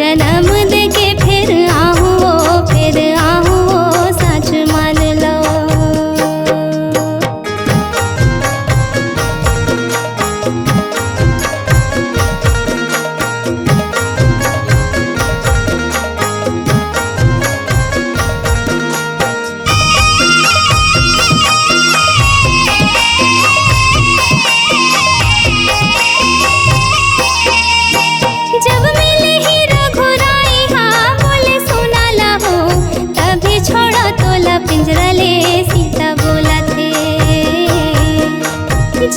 जन्म देके फिर आहूँ वो सच मान लो। जब मिले ही रघुराई हाँ बोले सुना लहो, तभी छोड़ो तोला पिंजरा ले सीता बोला थे।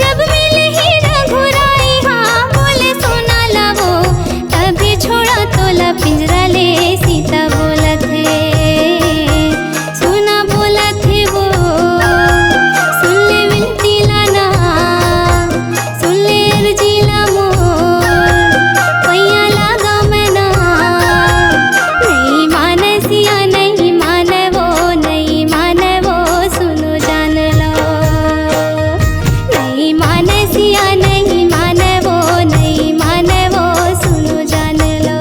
जब मिले ही रघुराई हाँ बोले सुना लहो, तभी छोड़ो तोला पिंजरा ले सीता बोला थे। सुना बोला थे वो सुन ले विनती लाना, सुन ले अर्जी ला मोर पैया लागा मैना। नहीं माने सिया नहीं माने वो सुनो जान लो। नहीं माने सिया नहीं माने वो सुनो जान लो।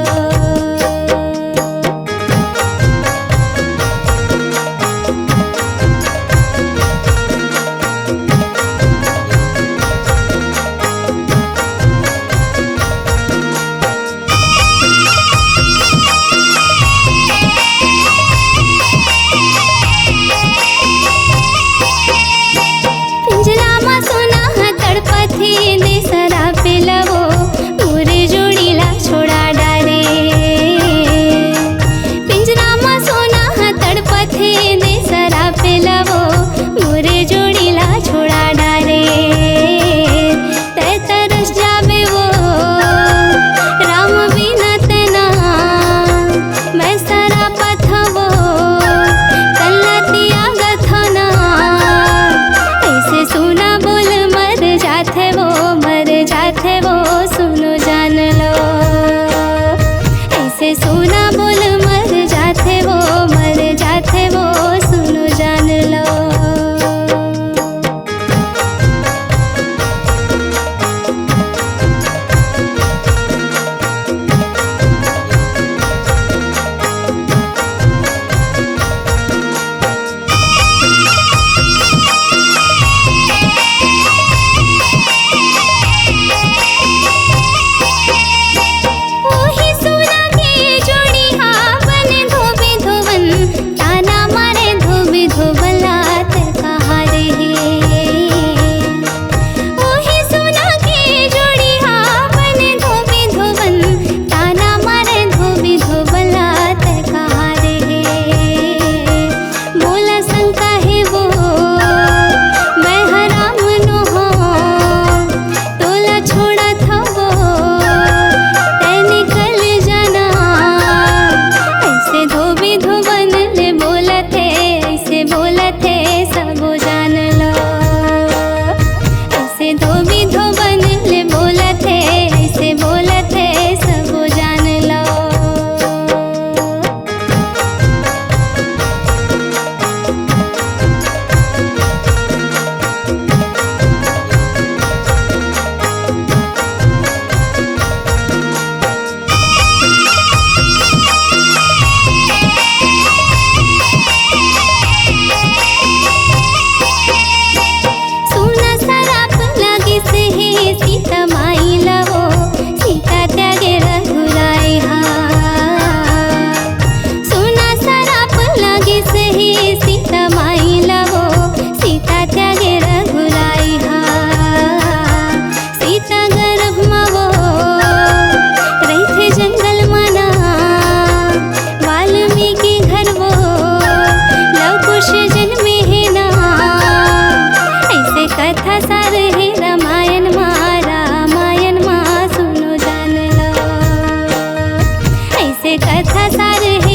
पिंजरा मा सोना तड़पथी देसरा पे लवो, मोरे जोड़ीला छोड़ा डारे। पिंजरा मा सोना तड़पथी देसरा पे लवो, मोरे जोड़ीला छोड़ा डारे। तै तरस जावे वो राम बिना तना, मैं सारा पथवो कल्लतिया गथना। ऐसे सुना बोल मर जाते वो सुनो जान लो। ऐसे सुना बोल मर जाते वो सुनो जान लो। ओही सोना के जोड़ी हाँ बने धोबी धोवन, ताना मारे धोबी धोबला ते कहा रे। ओही सोना के जोड़ी हाँ बने धोबी धोवन, ताना मारे धोबी धोबला ते कहा रे। बोला शंका है वो मैं हराम नो हो, तोला छोड़ा था वो तै निकल जाना। ऐसे धोबी धोबन ले बोला थे, ऐसे बोला थे सब जान लो। ऐसे धोबी धोबन ले बोला थे, ऐसे बोला थे सब जान लो। सुना सराप लागे से हे सीता माई लवो, सीता त्यागे रघुराई हाँ। सुना सराप लागे से हे सीता माई लवो, सीता त्यागे रघुराई हाँ। सीता गर्भ मा वो रही थे जंगल मना, वाल्मीकि घर वो लव कुश जन्मे है ना। ऐसे कथा सार है रामायण मा सुनो जान लो। ऐसे कथा सार है